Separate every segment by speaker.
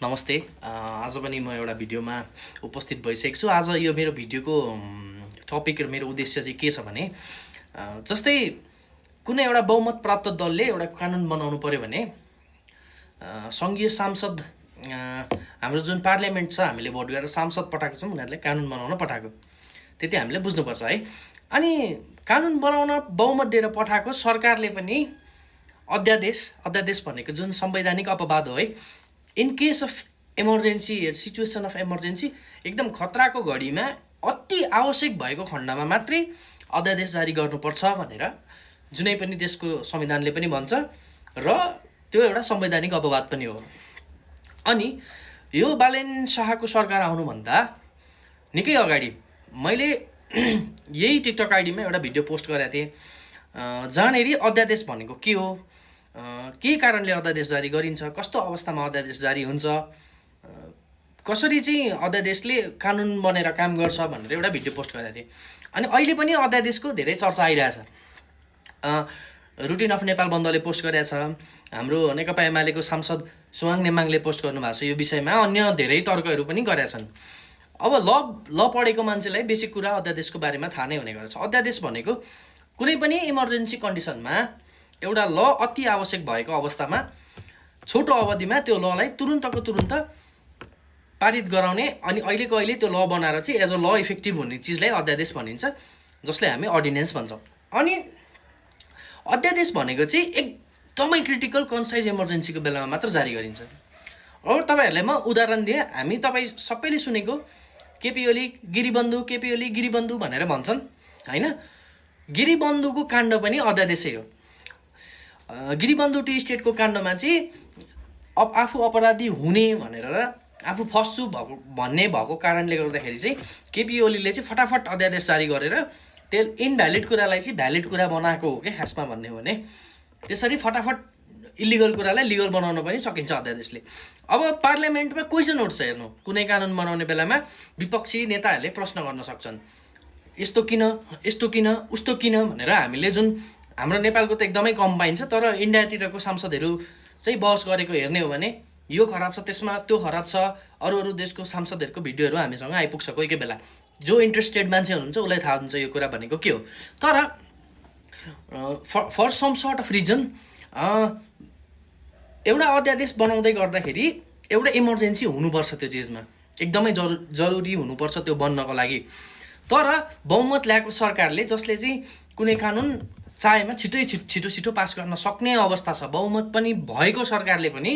Speaker 1: नमस्ते। आज पनि म एउटा भिडियोमा उपस्थित भइसकेको छु। आज यो मेरो भिडियोको टपिक र मेरो उद्देश्य चाहिँ के छ भने जस्तै कुनै एउटा बहुमत प्राप्त दलले एउटा कानुन बनाउनु पर्यो भने सङ्घीय सांसद हाम्रो जुन पार्लियामेन्ट छ हामीले भोट गरेर सांसद पठाएको छौँ, उनीहरूले कानुन बनाउन पठाएको, त्यति हामीले बुझ्नुपर्छ है। अनि कानुन बनाउन बहुमत दिएर पठाएको सरकारले पनि अध्यादेश भनेको जुन संवैधानिक अपवाद हो है, in case of emergency situation of emergency एकदम खतराको घडीमा अति आवश्यक भएको खण्डमा मात्रै अध्यादेश जारी गर्नुपर्छ भनेर जुनै पनि देशको संविधानले पनि भन्छ र त्यो एउटा संवैधानिक अपवाद पनि हो। अनि यो बालेन शाहको सरकार आउनुभन्दा निकै अगाडि मैले यही टिकटक आइडीमा एउटा भिडियो पोस्ट गरेको थिएँ, जहाँनेरि अध्यादेश भनेको के हो, के कारणले अध्यादेश जारी गरिन्छ, कस्तो अवस्थामा अध्यादेश जारी हुन्छ, कसरी चाहिँ अध्यादेशले कानुन बनेर काम गर्छ भनेर एउटा भिडियो पोस्ट गरेको थिएँ। अनि अहिले पनि अध्यादेशको धेरै चर्चा आइरहेछ। रुटिन अफ नेपाल बन्दले पोस्ट गरेको छ, हाम्रो नेकपा एमालेको सांसद सुवाङ नेमाङले पोस्ट गर्नुभएको छ, यो विषयमा अन्य धेरै तर्कहरू पनि गरेका छन्। अब ल पढेको मान्छेलाई बेसिक कुरा अध्यादेशको बारेमा थाहा नै हुने गर्छ। अध्यादेश भनेको कुनै पनि इमर्जेन्सी कन्डिसनमा एउटा ल अति आवश्यक भएको अवस्थामा छोटो अवधिमा त्यो ललाई तुरुन्तको तुरुन्त पारित गराउने अनि अहिलेको अहिले त्यो ल बनाएर चाहिँ एज अ ल इफेक्टिभ हुने चिजलाई अध्यादेश भनिन्छ, जसलाई हामी अर्डिनेन्स भन्छौँ। अनि अध्यादेश भनेको चाहिँ एकदमै क्रिटिकल कन्साइज इमर्जेन्सीको बेलामा मात्र जारी गरिन्छ। अब तपाईँहरूलाई म उदाहरण दिएँ, हामी तपाईँ सबैले सुनेको केपी ओली गिरिबन्धु भनेर भन्छन् होइन। गिरिबन्धुको काण्ड पनि अध्यादेशै हो। गिरिबन्धु टी स्टेटको काण्डमा चाहिँ आफू अपराधी हुने भनेर आफू फस्छु भन्ने भएको कारणले गर्दाखेरि चाहिँ केपी ओलीले चाहिँ फटाफट अध्यादेश जारी गरेर त्यो इनभ्यालिड कुरालाई चाहिँ भ्यालिड कुरा बनाएको हो क्या खासमा भन्ने हो भने। त्यसरी फटाफट इलिगल कुरालाई लिगल बनाउन पनि सकिन्छ अध्यादेशले। अब पार्लियामेन्टमा क्वेसन उठ्छ, हेर्नु, कुनै कानुन बनाउने बेलामा विपक्षी नेताहरूले प्रश्न गर्न सक्छन्, यस्तो किन उस्तो किन भनेर। हामीले जुन हाम्रो नेपालको त एकदमै कम पाइन्छ, तर इन्डियातिरको सांसदहरू चाहिँ बहस गरेको हेर्ने हो भने यो खराब छ, त्यसमा त्यो खराब छ, अरू देशको सांसदहरूको भिडियोहरू हामीसँग आइपुग्छ कोही कोही बेला। जो इन्ट्रेस्टेड मान्छे हुनुहुन्छ उसलाई थाहा हुन्छ यो कुरा भनेको के हो। तर for some sort of reason एउटा अध्यादेश बनाउँदै गर्दाखेरि एउटा इमर्जेन्सी हुनुपर्छ, त्यो चिजमा एकदमै जरुरी हुनुपर्छ त्यो बन्नको लागि। तर बहुमत ल्याएको सरकारले, जसले चाहिँ कुनै कानुन चाहेमा छिटो पास गर्न सक्ने अवस्था छ, बहुमत पनि भएको सरकारले पनि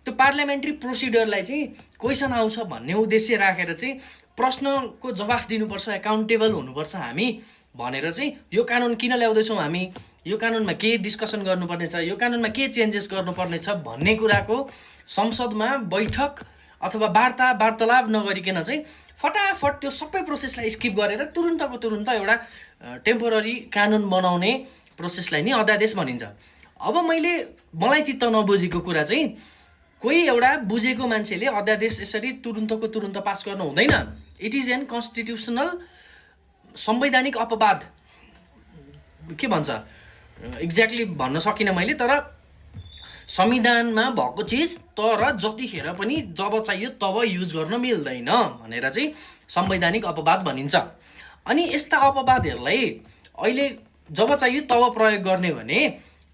Speaker 1: त्यो पार्लियामेन्ट्री प्रोसिडरलाई चाहिँ क्वेसन आउँछ भन्ने उद्देश्य राखेर चाहिँ प्रश्नको जवाफ दिनुपर्छ, एकाउन्टेबल हुनुपर्छ हामी भनेर चाहिँ यो कानुन किन ल्याउँदैछौँ हामी, यो कानुनमा के डिस्कसन गर्नुपर्ने छ, यो कानुनमा के चेन्जेस गर्नुपर्ने छ भन्ने कुराको संसदमा बैठक अथवा वार्तालाप नगरिकन चाहिँ फटाफट त्यो सबै प्रोसेसलाई स्किप गरेर तुरुन्तको तुरुन्त एउटा टेम्पोररी कानुन बनाउने प्रोसेसलाई नै अध्यादेश भनिन्छ। अब मलाई चित्त नबुझेको कुरा चाहिँ कोही एउटा बुझेको मान्छेले अध्यादेश यसरी तुरुन्तको तुरुन्त पास गर्नु हुँदैन, इट इज एन कन्स्टिट्युसनल संवैधानिक अपवाद। के भन्छ एक्ज्याक्टली भन्न सकिनँ मैले, तर संविधानमा भएको चिज तर जतिखेर पनि जब चाहियो तब युज गर्न मिल्दैन भनेर चाहिँ संवैधानिक अपवाद भनिन्छ। अनि यस्ता अपवादहरूलाई अहिले जब चाहियो तब प्रयोग गर्ने भने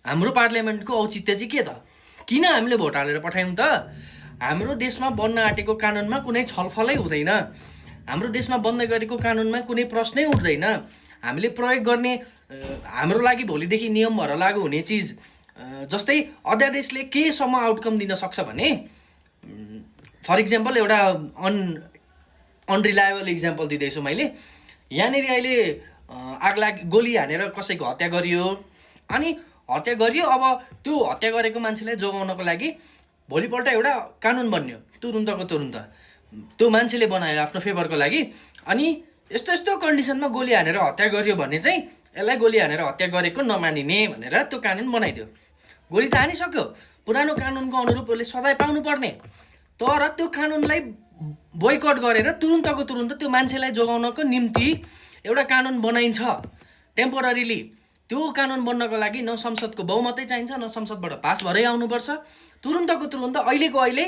Speaker 1: हाम्रो पार्लियामेन्टको औचित्य चाहिँ के त? किन हामीले भोट हालेर पठायौँ त? हाम्रो देशमा बन्न आँटेको कानुनमा कुनै छलफलै हुँदैन, हाम्रो देशमा बन्दै गरेको कानुनमा कुनै प्रश्नै उठ्दैन। हामीले प्रयोग गर्ने हाम्रो लागि भोलिदेखि नियम भएर लागु हुने चिज, जस्तै अध्यादेशले केसम्म आउटकम दिन सक्छ भने, फर इक्जाम्पल एउटा अनरिलायबल इक्जाम्पल दिँदैछु मैले। यहाँनिर अहिले गोली हानेर कसैको हत्या गरियो, अनि हत्या गरियो, अब त्यो हत्या गरेको मान्छेलाई जोगाउनको लागि भोलिपल्ट एउटा कानुन बन्यो तुरुन्तको तुरुन्त, त्यो मान्छेले बनायो आफ्नो फेभरको लागि। अनि यस्तो कन्डिसनमा गोली हानेर हत्या गरियो भने चाहिँ यसलाई गोली हानेर हत्या गरेको नमानिने भनेर त्यो कानुन बनाइदियो। गोली त हानिसक्यो, पुरानो कानुनको अनुरूप उसले सजाय पाउनुपर्ने, तर त्यो कानुनलाई बोयकट गरेर तुरुन्तको तुरुन्त त्यो मान्छेलाई जोगाउनको निम्ति एउटा कानुन बनाइन्छ टेम्पोररीली। त्यो कानुन बन्नको लागि न संसदको बहुमतै चाहिन्छ, न संसदबाट पास भरै आउनुपर्छ, तुरुन्तको तुरुन्त अहिलेको अहिले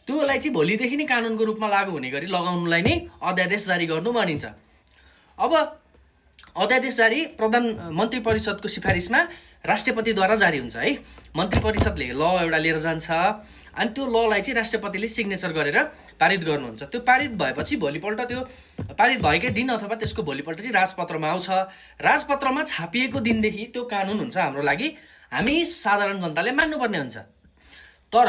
Speaker 1: त्योलाई चाहिँ भोलिदेखि नै कानुनको रूपमा लागू हुने गरी लगाउनुलाई नै अध्यादेश जारी गर्नु भनिन्छ। अब अध्यादेश जारी प्रधान मन्त्री परिषदको सिफारिसमा राष्ट्रपतिद्वारा जारी हुन्छ है। मन्त्री परिषदले ल एउटा लिएर जान्छ अनि त्यो ललाई चाहिँ राष्ट्रपतिले सिग्नेचर गरेर पारित गर्नुहुन्छ। त्यो पारित भएपछि भोलिपल्ट त्यो पारित भएकै दिन अथवा त्यसको भोलिपल्ट चाहिँ राजपत्रमा आउँछ। राजपत्रमा छापिएको दिनदेखि त्यो कानुन हुन्छ हाम्रो लागि, हामी साधारण जनताले मान्नुपर्ने हुन्छ। तर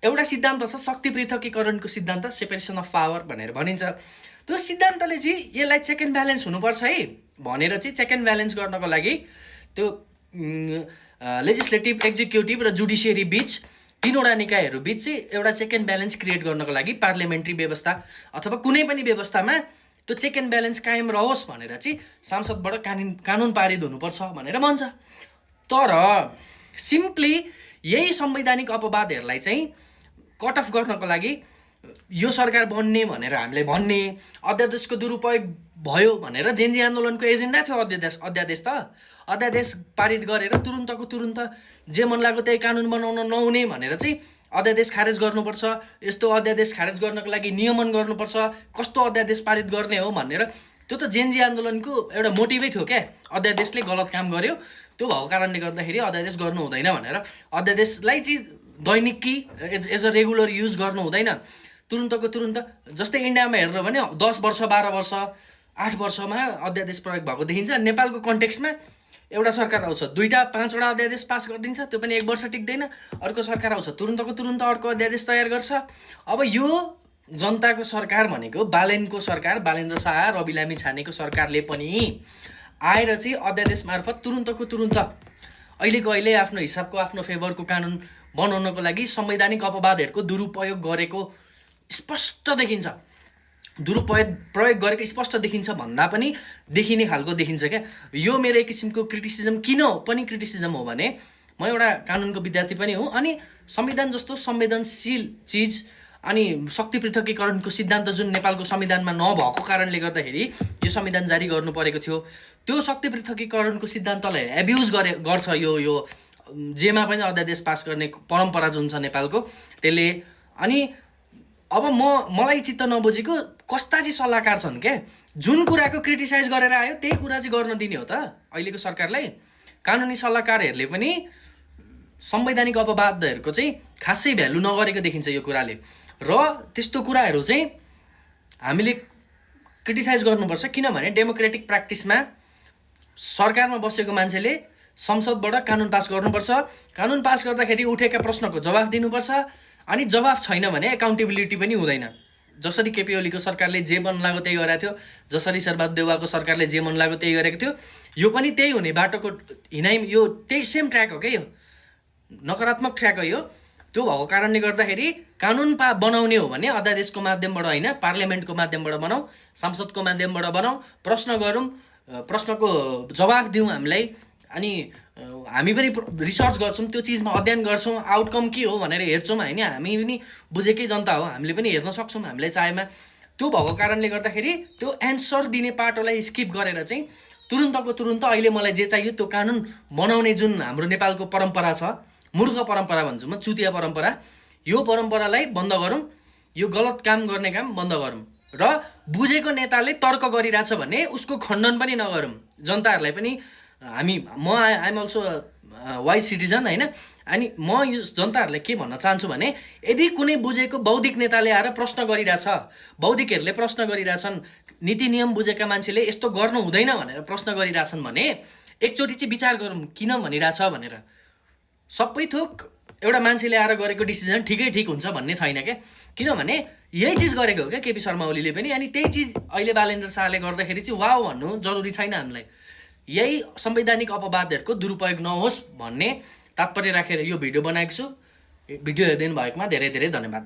Speaker 1: एउटा सिद्धान्त छ शक्ति पृथकीकरणको सिद्धान्त, सेपरेसन अफ पावर भनेर भनिन्छ। त्यो सिद्धान्तले चाहिँ यसलाई चेक एन्ड ब्यालेन्स हुनुपर्छ है भनेर चाहिँ चेक एन्ड ब्यालेन्स गर्नको लागि त्यो लेजिस्लेटिभ, एक्जिक्युटिभ र जुडिसियरी बिच, तीनवटा निकायहरू बिच चाहिँ एउटा चेक एन्ड ब्यालेन्स क्रिएट गर्नको लागि पार्लियामेन्ट्री व्यवस्था अथवा कुनै पनि व्यवस्थामा त्यो चेक एन्ड ब्यालेन्स कायम रहोस् भनेर चाहिँ संसदबाट कानुन पारित हुनुपर्छ भनेर भन्छ। तर सिम्पली यही संवैधानिक अपवादहरूलाई चाहिँ कट अफ गर्नको लागि यो सरकार बन्ने भनेर हामीले भन्ने, अध्यादेशको दुरुपयोग भयो भनेर जेनजी आन्दोलनको एजेन्डा थियो अध्यादेश त अध्यादेश पारित गरेर तुरुन्तको तुरुन्त जे मन लाग्यो त्यही कानुन बनाउन नहुने भनेर चाहिँ अध्यादेश खारेज गर्नुपर्छ, यस्तो अध्यादेश खारेज गर्नको लागि नियमन गर्नुपर्छ, कस्तो अध्यादेश पारित गर्ने हो भनेर त्यो त जेनजी आन्दोलनको एउटा मोटिभै थियो क्या। अध्यादेशले गलत काम गर्यो, त्यो भएको कारणले गर्दाखेरि अध्यादेश गर्नु हुँदैन भनेर अध्यादेशलाई चाहिँ दैनिकी एज अ रेगुलर युज गर्नु हुँदैन, तुरुन्तको तुरुन्त। जस्तै इन्डियामा हेर्नु भने 10 वर्ष 12 वर्ष 8 वर्षमा अध्यादेश प्रयोग भएको देखिन्छ। नेपालको कन्टेक्स्टमा एउटा सरकार आउँछ 2-5वटा अध्यादेश पास गरिदिन्छ, त्यो पनि 1 वर्ष टिक्दैन। अर्को सरकार आउँछ तुरुन्तको तुरुन्त अर्को अध्यादेश तयार गर्छ। अब यो जनताको सरकार भनेको बालेनको सरकार, बालेन्द्र शाह रवि लामी छानेको सरकारले पनि आएर चाहिँ अध्यादेश मार्फत तुरुन्तको तुरुन्त अहिलेको अहिले आफ्नो हिसाबको आफ्नो फेभरको कानुन बनाउनको लागि संवैधानिक अपवादहरूको दुरुपयोग गरेको स्पष्ट देखिन्छ। प्रयोग गरेको स्पष्ट देखिन्छ भन्दा पनि देखिने खालको देखिन्छ क्या। यो मेरो एक किसिमको क्रिटिसिजम किन पनि क्रिटिसिजम हो भने म एउटा कानुनको विद्यार्थी पनि हुँ, अनि संविधान जस्तो संवेदनशील चिज अनि शक्ति पृथकीकरणको सिद्धान्त जुन नेपालको संविधानमा नभएको कारणले गर्दाखेरि यो संविधान जारी गर्नु परेको थियो, त्यो शक्ति पृथकीकरणको सिद्धान्तलाई एब्युज गर्छ यो जेमा पनि अध्यादेश पास गर्ने परम्परा जुन छ नेपालको त्यसले। अनि अब मलाई चित्त नबुझेको कस्ता चाहिँ सल्लाहकार छन् क्या, जुन कुराको क्रिटिसाइज गरेर आयो त्यही कुरा चाहिँ गर्न दिने हो त अहिलेको सरकारलाई। कानुनी सल्लाहकारहरूले पनि संवैधानिक अपवादहरूको चाहिँ खासै भ्यालु नगरेको देखिन्छ यो कुराले, र त्यस्तो कुराहरू चाहिँ हामीले क्रिटिसाइज गर्नुपर्छ। किनभने डेमोक्रेटिक प्र्याक्टिसमा सरकारमा बसेको मान्छेले संसदबाट कानुन पास गर्नुपर्छ, कानुन पास गर्दाखेरि उठेका प्रश्नको जवाफ दिनुपर्छ, अनि जवाफ छैन भने एकाउन्टेबिलिटी पनि हुँदैन। जसरी केपी ओलीको सरकारले जे मन लाग्यो त्यही गरेको थियो, जसरी शेरबहादुर देउवाको सरकारले जे मन लाग्यो त्यही गरेको थियो, यो पनि त्यही हुने बाटोको हिँडाइ, यो त्यही सेम ट्र्याक हो क्या, यो नकारात्मक ट्र्याक हो यो। त्यो भएको कारणले गर्दाखेरि कानुन बनाउने हो भने अध्यादेशको माध्यमबाट होइन, पार्लियामेन्टको माध्यमबाट बनाऊ, संसदको माध्यमबाट बनाऊ, प्रश्न गरौँ, प्रश्नको जवाफ दिउँ हामीलाई, अनि हामी पनि रिसर्च गर्छौँ, त्यो चिजमा अध्ययन गर्छौँ, आउटकम के हो भनेर हेर्छौँ होइन। हामी पनि बुझेकै जनता हो, हामीले पनि हेर्न सक्छौँ हामीलाई चाहेमा। त्यो भएको कारणले गर्दाखेरि त्यो एन्सर दिने पाटोलाई स्किप गरेर चाहिँ तुरुन्तको तुरुन्त अहिले मलाई जे चाहियो त्यो कानुन बनाउने जुन हाम्रो नेपालको परम्परा छ, मूर्ख परम्परा भन्छु म, चुतिया परम्परा, यो परम्परालाई बन्द गरौँ, यो गलत काम गर्ने काम बन्द गरौँ। र बुझेको नेताले तर्क गरिरहेछ भने उसको खण्डन पनि नगरौँ। जनताहरूलाई पनि आइएम अल्सो वाइज सिटिजन होइन, अनि म यो जनताहरूलाई के भन्न चाहन्छु भने यदि कुनै बुझेको बौद्धिक नेताले आएर प्रश्न गरिरहेछ, बौद्धिकहरूले प्रश्न गरिरहेछन्, नीति नियम बुझेका मान्छेले यस्तो गर्नु हुँदैन भनेर प्रश्न गरिरहेछन् भने एकचोटि चाहिँ विचार गरौँ किन भनिरहेछ भनेर। सबै थोक एउटा मान्छेले आएर गरेको डिसिजन ठिक हुन्छ भन्ने छैन क्या, किनभने यही चिज गरेको हो क्या केपी शर्मा ओलीले पनि, अनि त्यही चिज अहिले बालेन्द्र शाहले गर्दाखेरि चाहिँ वाउ भन्नु जरुरी छैन हामीलाई। यही संवैधानिक अपवादहरूको दुरुपयोग नहोस् भन्ने तात्पर्य राखेर यो भिडियो बनाएको छु। भिडियो हेरिदिनु भएकोमा धेरै धेरै धन्यवाद।